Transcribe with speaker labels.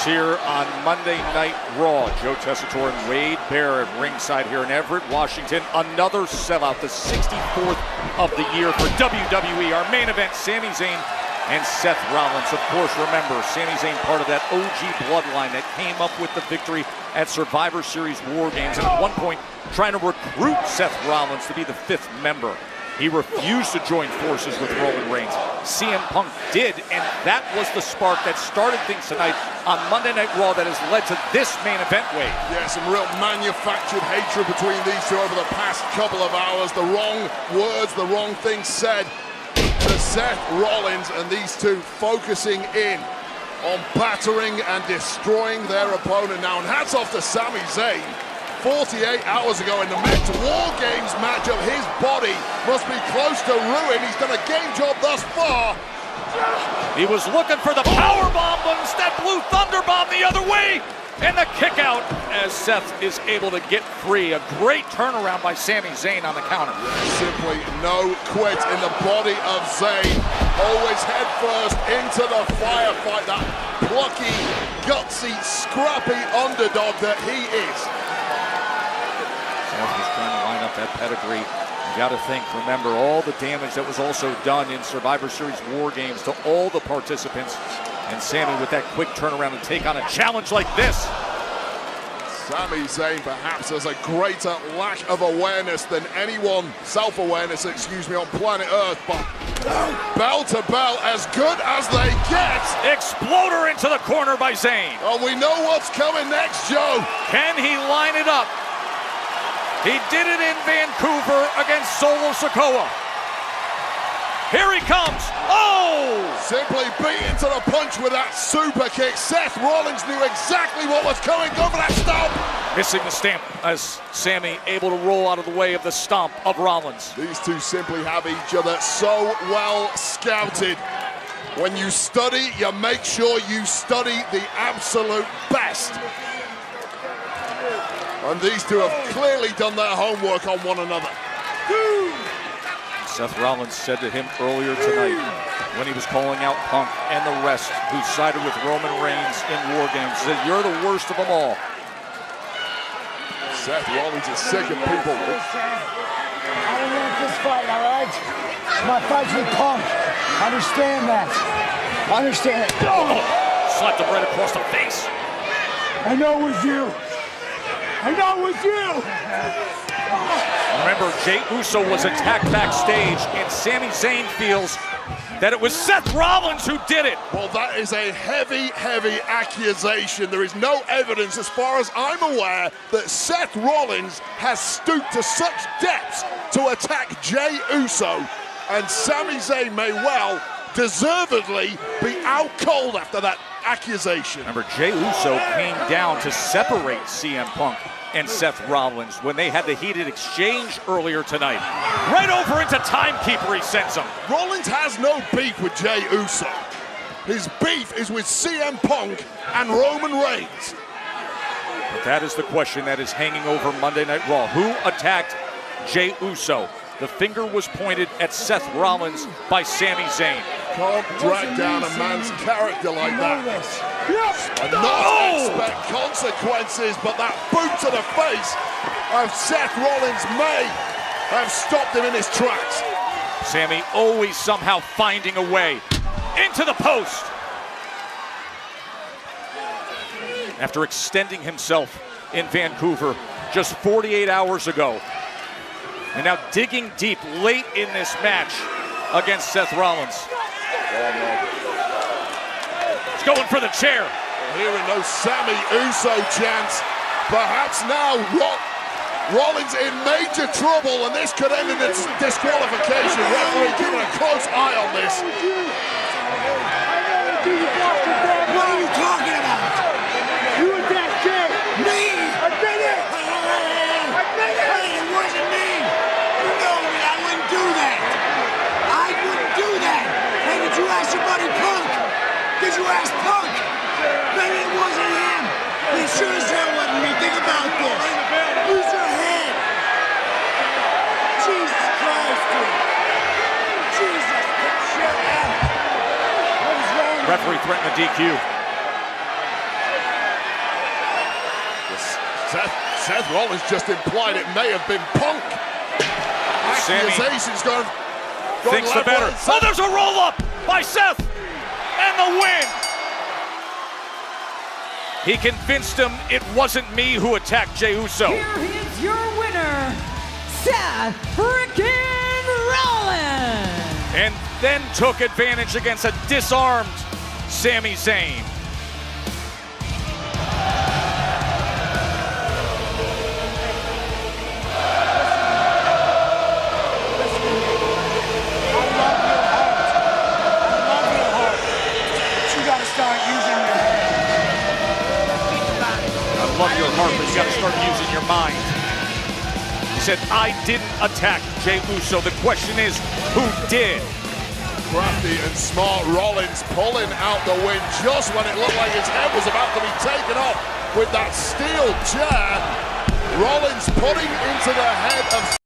Speaker 1: here on Monday Night Raw. Joe Tessitore and Wade Barrett ringside here in Everett, Washington. Another sellout, the 64th of the year for WWE. Our main event, Sami Zayn and Seth Rollins. Of course, remember, Sami Zayn part of that OG bloodline that came up with the victory at Survivor Series War Games, and at one point trying to recruit Seth Rollins to be the 5th member. He refused to join forces with Roman Reigns. CM Punk did, and that was the spark that started things tonight on Monday Night Raw that has led to this main event wave.
Speaker 2: Yeah, some real manufactured hatred between these two over the past couple of hours. The wrong words, the wrong things said to Seth Rollins, and these two focusing in on battering and destroying their opponent now. And hats off to Sami Zayn. 48 hours ago in the men's War Games matchup, his body must be close to ruin. He's done a game job thus far.
Speaker 1: He was looking for the powerbomb, but instead blew Thunderbomb the other way. And the kick out as Seth is able to get free. A great turnaround by Sami Zayn on the counter.
Speaker 2: Simply no quit in the body of Zayn. Always head first into the firefight. That plucky, gutsy, scrappy underdog that he is.
Speaker 1: Seth was trying to line up that pedigree. You got to think, remember all the damage that was also done in Survivor Series War Games to all the participants. And Sami with that quick turnaround to take on a challenge like this.
Speaker 2: Sami Zayn perhaps has a greater lack of awareness than anyone, self-awareness, excuse me, on planet Earth, but bell to bell, as good as they get.
Speaker 1: Exploder into the corner by Zayn.
Speaker 2: Oh, we know what's coming next, Joe.
Speaker 1: Can he line it up? He did it in Vancouver against Solo Sikoa. Here he comes. Oh!
Speaker 2: Simply beaten to the punch with that super kick. Seth Rollins knew exactly what was coming. Go for that stomp.
Speaker 1: Missing the stamp as Sami able to roll out of the way of the stomp of Rollins.
Speaker 2: These two simply have each other so well scouted. When you study, you make sure you study the absolute best. And these two have clearly done their homework on one another.
Speaker 1: Seth Rollins said to him earlier tonight when he was calling out Punk and the rest who sided with Roman Reigns in War Games, said, "You're the worst of them all."
Speaker 2: Seth Rollins is sick of people.
Speaker 3: I don't want this fight, all right? My fight's with Punk. Understand that. Understand it.
Speaker 1: Oh! Slapped him right across the face.
Speaker 3: I know it was you. I know it was you.
Speaker 1: Remember, Jey Uso was attacked backstage, and Sami Zayn feels that it was Seth Rollins who did it.
Speaker 2: Well, that is a heavy, heavy accusation. There is no evidence, as far as I'm aware, that Seth Rollins has stooped to such depths to attack Jey Uso, and Sami Zayn may well deservedly be out cold after that accusation.
Speaker 1: Remember, Jey Uso came down to separate CM Punk and Seth Rollins when they had the heated exchange earlier tonight. Right over into Timekeeper he sends him.
Speaker 2: Rollins has no beef with Jey Uso. His beef is with CM Punk and Roman Reigns.
Speaker 1: But that is the question that is hanging over Monday Night Raw. Who attacked Jey Uso? The finger was pointed at Seth Rollins by Sami Zayn.
Speaker 2: Can't drag down a man's character like that. And not expect consequences, but that boot to the face of Seth Rollins may have stopped him in his tracks.
Speaker 1: Sami always somehow finding a way into the post. After extending himself in Vancouver just 48 hours ago. And now digging deep late in this match against Seth Rollins. He's going for the chair.
Speaker 2: Well, hearing no Sami Uso chants. Perhaps now Rollins in major trouble, and this could end in a disqualification. Referee keeping a close eye on this.
Speaker 3: What are you talking about? You attacked Jay. Me? I did it! I did it! It wasn't me! You know me, I wouldn't do that! I wouldn't do that! Hey, did you ask your buddy Punk? Did you ask Punk? Maybe it wasn't him! It sure as hell wasn't me! Think about this! Use your head! Jesus Christ, dude! Jesus, shut up! What is wrong with you?
Speaker 1: Referee threatened a DQ.
Speaker 2: Seth Rollins just implied it may have been Punk.
Speaker 1: Sami
Speaker 2: Accusations gone
Speaker 1: thinks the better. Oh, there's a roll-up by Seth, and the win. He convinced him it wasn't me who attacked Jey Uso.
Speaker 4: Here is your winner, Seth freaking Rollins.
Speaker 1: And then took advantage against a disarmed Sami Zayn. Love your heart, but you got to start using your mind. He said, I didn't attack Jey Uso. The question is, who did?
Speaker 2: Crafty and smart Rollins pulling out the win just when it looked like his head was about to be taken off with that steel chair. Rollins putting into the head of